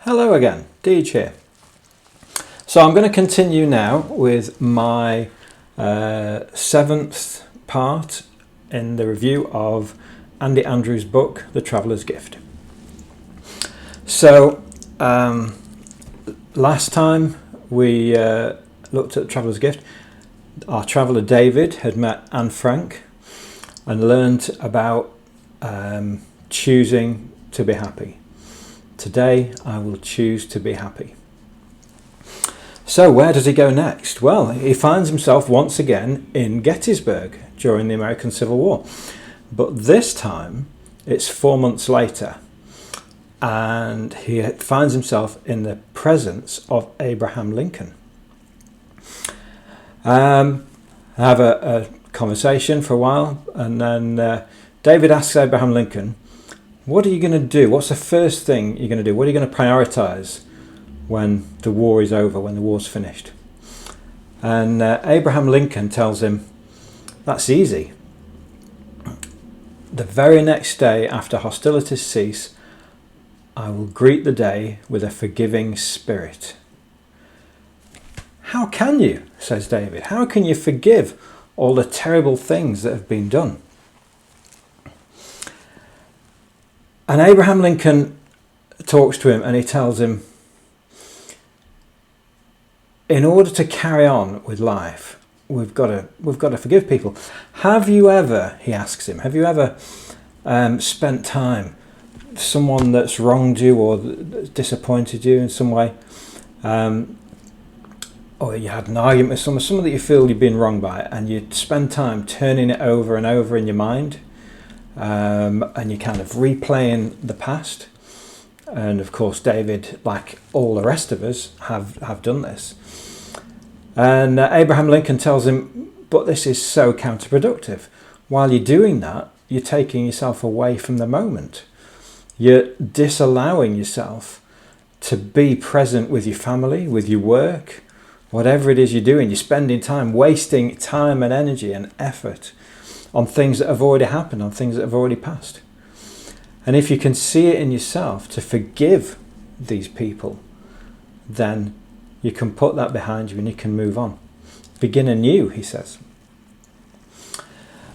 Hello again, Deej here. So I'm going to continue now with my seventh part in the review of Andy Andrews' book, The Traveller's Gift. So last time we looked at The Traveller's Gift, our traveller David had met Anne Frank and learnt about choosing to be happy. Today I will choose to be happy. So where does he go next? Well, he finds himself once again in Gettysburg during the American Civil War. But this time it's 4 months later and he finds himself in the presence of Abraham Lincoln. Have a conversation for a while, and then David asks Abraham Lincoln, what are you going to do? What's the first thing you're going to do? What are you going to prioritise when the war is over, when the war's finished? And Abraham Lincoln tells him, that's easy. The very next day after hostilities cease, I will greet the day with a forgiving spirit. How can you, says David, how can you forgive all the terrible things that have been done? And Abraham Lincoln talks to him and he tells him, in order to carry on with life, we've got to forgive people. Have you ever, he asks him, have you ever spent time, someone that's wronged you or disappointed you in some way, or you had an argument with someone that you feel you've been wronged by, and you spend time turning it over and over in your mind, and you're kind of replaying the past? And of course David, like all the rest of us, have done this. And Abraham Lincoln tells him, but this is so counterproductive. While you're doing that, you're taking yourself away from the moment. You're disallowing yourself to be present with your family, with your work, whatever it is you're doing. You're spending time, wasting time and energy and effort on things that have already happened, on things that have already passed. And if you can see it in yourself to forgive these people, then you can put that behind you and you can move on. Begin anew, he says.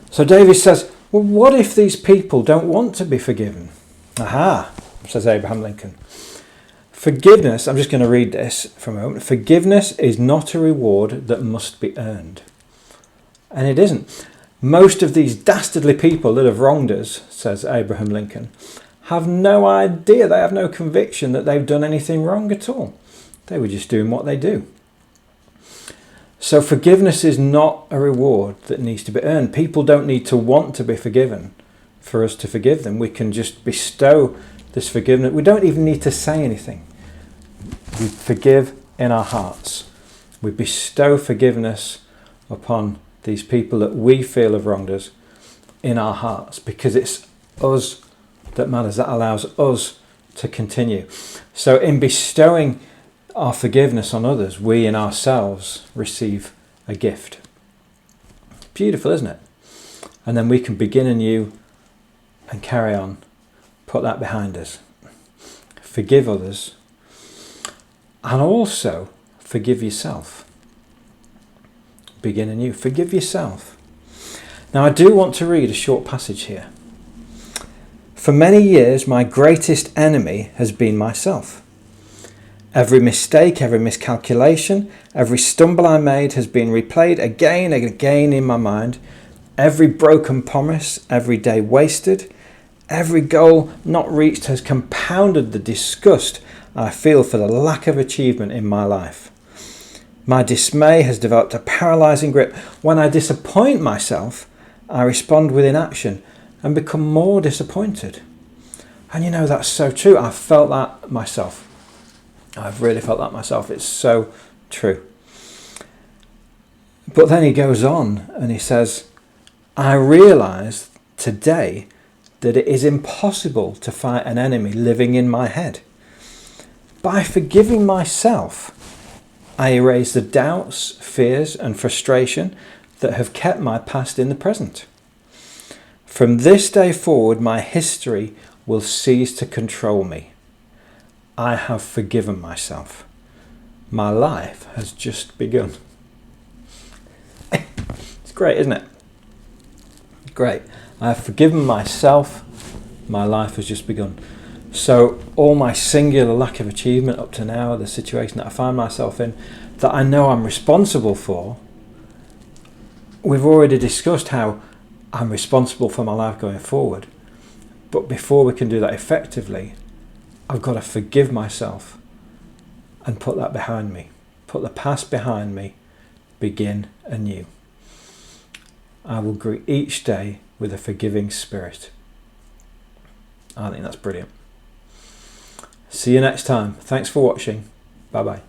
So David says, well, what if these people don't want to be forgiven? Aha, says Abraham Lincoln. Forgiveness, I'm just going to read this for a moment. Forgiveness is not a reward that must be earned. And it isn't. Most of these dastardly people that have wronged us, says Abraham Lincoln, have no idea, they have no conviction that they've done anything wrong at all. They were just doing what they do. So forgiveness is not a reward that needs to be earned. People don't need to want to be forgiven for us to forgive them. We can just bestow this forgiveness. We don't even need to say anything. We forgive in our hearts. We bestow forgiveness upon these people that we feel have wronged us in our hearts, because it's us that matters. That allows us to continue. So in bestowing our forgiveness on others, we in ourselves receive a gift. Beautiful, isn't it? And then we can begin anew and carry on. Put that behind us. Forgive others. And also forgive yourself. Begin anew. Forgive yourself. Now I do want to read a short passage here. For many years my greatest enemy has been myself. Every mistake, every miscalculation, every stumble I made has been replayed again and again in my mind. Every broken promise, every day wasted, every goal not reached has compounded the disgust I feel for the lack of achievement in my life. My dismay has developed a paralysing grip. When I disappoint myself, I respond with inaction and become more disappointed. And you know, that's so true. I've felt that myself. I've really felt that myself. It's so true. But then he goes on and he says, I realise today that it is impossible to fight an enemy living in my head. By forgiving myself, I erase the doubts, fears and frustration that have kept my past in the present. From this day forward, my history will cease to control me. I have forgiven myself. My life has just begun. It's great, isn't it? Great. I have forgiven myself. My life has just begun. So all my singular lack of achievement up to now, the situation that I find myself in, that I know I'm responsible for, we've already discussed how I'm responsible for my life going forward. But before we can do that effectively, I've got to forgive myself and put that behind me. Put the past behind me, begin anew. I will greet each day with a forgiving spirit. I think that's brilliant. See you next time. Thanks for watching. Bye bye.